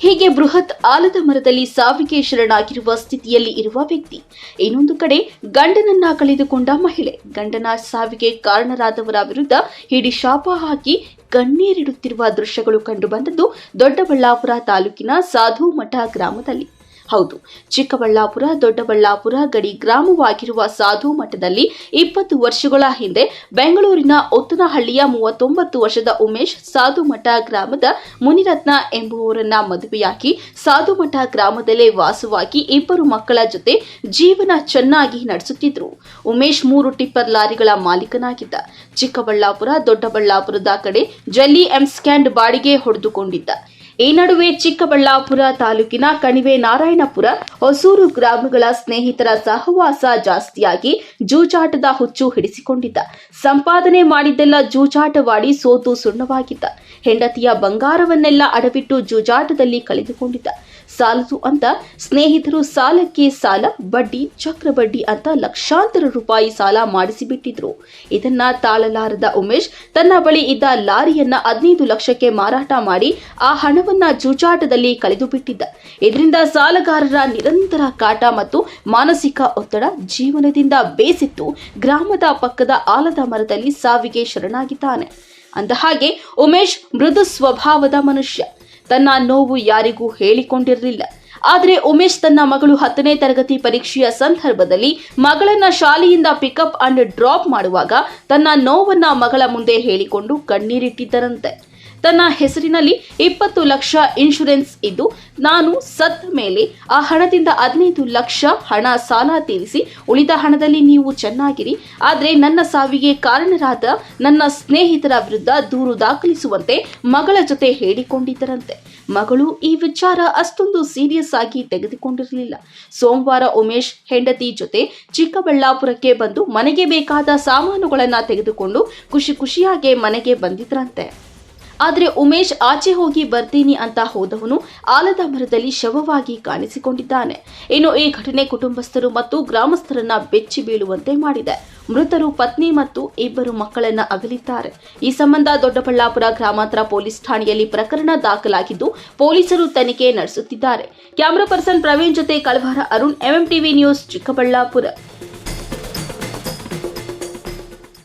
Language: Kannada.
ಹೀಗೆ ಬೃಹತ್ ಆಲದ ಮರದಲ್ಲಿ ಸಾವಿಗೆ ಶರಣಾಗಿರುವ ಸ್ಥಿತಿಯಲ್ಲಿ ಇರುವ ವ್ಯಕ್ತಿ. ಇನ್ನೊಂದು ಕಡೆ ಗಂಡನನ್ನ ಕಳೆದುಕೊಂಡ ಮಹಿಳೆ. ಗಂಡನ ಸಾವಿಗೆ ಕಾರಣರಾದವರ ವಿರುದ್ಧ ಹಿಡಿ ಶಾಪ ಹಾಕಿ ಕಣ್ಣೀರಿಡುತ್ತಿರುವ ದೃಶ್ಯಗಳು ಕಂಡುಬಂದದ್ದು ದೊಡ್ಡಬಳ್ಳಾಪುರ ತಾಲೂಕಿನ ಸಾಧುಮಠ ಗ್ರಾಮದಲ್ಲಿ. ಹೌದು, ಚಿಕ್ಕಬಳ್ಳಾಪುರ ದೊಡ್ಡಬಳ್ಳಾಪುರ ಗಡಿ ಗ್ರಾಮವಾಗಿರುವ ಸಾಧುಮಠದಲ್ಲಿ 20 ವರ್ಷಗಳ ಹಿಂದೆ ಬೆಂಗಳೂರಿನ ಒತ್ತನಹಳ್ಳಿಯ 39 ವರ್ಷದ ಉಮೇಶ್ ಸಾಧುಮಠ ಗ್ರಾಮದ ಮುನಿರತ್ನ ಎಂಬುವವರನ್ನ ಮದುವೆಯಾಗಿ ಸಾಧುಮಠ ಗ್ರಾಮದಲ್ಲೇ ವಾಸವಾಗಿ 2 ಮಕ್ಕಳ ಜೊತೆ ಜೀವನ ಚೆನ್ನಾಗಿ ನಡೆಸುತ್ತಿದ್ರು. ಉಮೇಶ್ 3 ಟಿಪ್ಪರ್ ಲಾರಿಗಳ ಮಾಲೀಕನಾಗಿದ್ದ. ಚಿಕ್ಕಬಳ್ಳಾಪುರ ದೊಡ್ಡಬಳ್ಳಾಪುರದ ಕಡೆ ಜಲ್ಲಿ ಎಂಸ್ಕ್ಯಾಂಡ್ ಬಾಡಿಗೆ ಹೊಡೆದುಕೊಂಡಿದ್ದ. ಈ ನಡುವೆ ಚಿಕ್ಕಬಳ್ಳಾಪುರ ತಾಲೂಕಿನ ಕಣಿವೆ ನಾರಾಯಣಪುರ ಹೊಸೂರು ಗ್ರಾಮಗಳ ಸ್ನೇಹಿತರ ಸಹವಾಸ ಜಾಸ್ತಿಯಾಗಿ ಜೂಜಾಟದ ಹುಚ್ಚು ಹಿಡಿಸಿಕೊಂಡಿದ್ದ. ಸಂಪಾದನೆ ಮಾಡಿದ್ದೆಲ್ಲ ಜೂಜಾಟವಾಡಿ ಸೋತು ಸುಣ್ಣವಾಗಿದ್ದ. ಹೆಂಡತಿಯ ಬಂಗಾರವನ್ನೆಲ್ಲ ಅಡವಿಟ್ಟು ಜೂಜಾಟದಲ್ಲಿ ಕಳೆದುಕೊಂಡಿದ್ದ. ಸಾಲದು ಅಂತ ಸ್ನೇಹಿತರು ಸಾಲಕ್ಕೆ ಸಾಲ, ಬಡ್ಡಿ, ಚಕ್ರಬಡ್ಡಿ ಅಂತ ಲಕ್ಷಾಂತರ ರೂಪಾಯಿ ಸಾಲ ಮಾಡಿಸಿಬಿಟ್ಟಿದ್ರು. ಇದನ್ನ ತಾಳಲಾರದ ಉಮೇಶ್ ತನ್ನ ಬಳಿ ಇದ್ದ ಲಾರಿಯನ್ನ 15 ಲಕ್ಷಕ್ಕೆ ಮಾರಾಟ ಮಾಡಿ ಆ ಹಣವನ್ನ ಜೂಜಾಟದಲ್ಲಿ ಕಳೆದು ಬಿಟ್ಟಿದ್ದ. ಇದರಿಂದ ಸಾಲಗಾರರ ನಿರಂತರ ಕಾಟ ಮತ್ತು ಮಾನಸಿಕ ಒತ್ತಡ ಜೀವನದಿಂದ ಬೇಸತ್ತು ಗ್ರಾಮದ ಪಕ್ಕದ ಆಲದ ಮರದಲ್ಲಿ ಸಾವಿಗೆ ಶರಣಾಗಿದ್ದಾನೆ. ಅಂದಹಾಗೆ ಉಮೇಶ್ ಮೃದು ಸ್ವಭಾವದ ಮನುಷ್ಯ. ತನ್ನ ನೋವು ಯಾರಿಗೂ ಹೇಳಿಕೊಂಡಿರಲಿಲ್ಲ. ಆದರೆ ಉಮೇಶ್ ತನ್ನ ಮಗಳು 10ನೇ ತರಗತಿ ಪರೀಕ್ಷೆಯ ಸಂದರ್ಭದಲ್ಲಿ ಮಗಳನ್ನ ಶಾಲೆಯಿಂದ ಪಿಕಪ್ ಅಂಡ್ ಡ್ರಾಪ್ ಮಾಡುವಾಗ ತನ್ನ ನೋವನ್ನ ಮಗಳ ಮುಂದೆ ಹೇಳಿಕೊಂಡು ಕಣ್ಣೀರಿಟ್ಟಿದ್ದರಂತೆ. ತನ್ನ ಹೆಸರಿನಲ್ಲಿ 20 ಲಕ್ಷ ಇನ್ಶೂರೆನ್ಸ್ ಇದ್ದು, ನಾನು ಸತ್ತ ಮೇಲೆ ಆ ಹಣದಿಂದ 15 ಲಕ್ಷ ಹಣ ಸಾಲ ತೀರಿಸಿ ಉಳಿದ ಹಣದಲ್ಲಿ ನೀವು ಚೆನ್ನಾಗಿರಿ, ಆದರೆ ನನ್ನ ಸಾವಿಗೆ ಕಾರಣರಾದ ನನ್ನ ಸ್ನೇಹಿತರ ವಿರುದ್ಧ ದೂರು ದಾಖಲಿಸುವಂತೆ ಮಗಳ ಜೊತೆ ಹೇಳಿಕೊಂಡಿದ್ದರಂತೆ. ಮಗಳು ಈ ವಿಚಾರ ಅಷ್ಟೊಂದು ಸೀರಿಯಸ್ ಆಗಿ ತೆಗೆದುಕೊಂಡಿರಲಿಲ್ಲ. ಸೋಮವಾರ ಉಮೇಶ್ ಹೆಂಡತಿ ಜೊತೆ ಚಿಕ್ಕಬಳ್ಳಾಪುರಕ್ಕೆ ಬಂದು ಮನೆಗೆ ಬೇಕಾದ ಸಾಮಾನುಗಳನ್ನ ತೆಗೆದುಕೊಂಡು ಖುಷಿಯಾಗಿ ಮನೆಗೆ ಬಂದಿದ್ರಂತೆ. ಆದರೆ ಉಮೇಶ್ ಆಚೆ ಹೋಗಿ ಬರ್ತೀನಿ ಅಂತ ಹೋದವನು ಆಲದ ಮರದಲ್ಲಿ ಶವವಾಗಿ ಕಾಣಿಸಿಕೊಂಡಿದ್ದಾನೆ. ಇನ್ನು ಈ ಘಟನೆ ಕುಟುಂಬಸ್ಥರು ಮತ್ತು ಗ್ರಾಮಸ್ಥರನ್ನ ಬೆಚ್ಚಿ ಬೀಳುವಂತೆ ಮಾಡಿದೆ. ಮೃತರು ಪತ್ನಿ ಮತ್ತು 2 ಮಕ್ಕಳನ್ನ ಅಗಲಿದ್ದಾರೆ. ಈ ಸಂಬಂಧ ದೊಡ್ಡಬಳ್ಳಾಪುರ ಗ್ರಾಮಾಂತರ ಪೊಲೀಸ್ ಠಾಣೆಯಲ್ಲಿ ಪ್ರಕರಣ ದಾಖಲಾಗಿದ್ದು ಪೊಲೀಸರು ತನಿಖೆ ನಡೆಸುತ್ತಿದ್ದಾರೆ. ಕ್ಯಾಮರಾ ಪರ್ಸನ್ ಪ್ರವೀಣ್ ಜೊತೆ ಕಳವಾರ ಅರುಣ್, MMTV ನ್ಯೂಸ್, ಚಿಕ್ಕಬಳ್ಳಾಪುರ.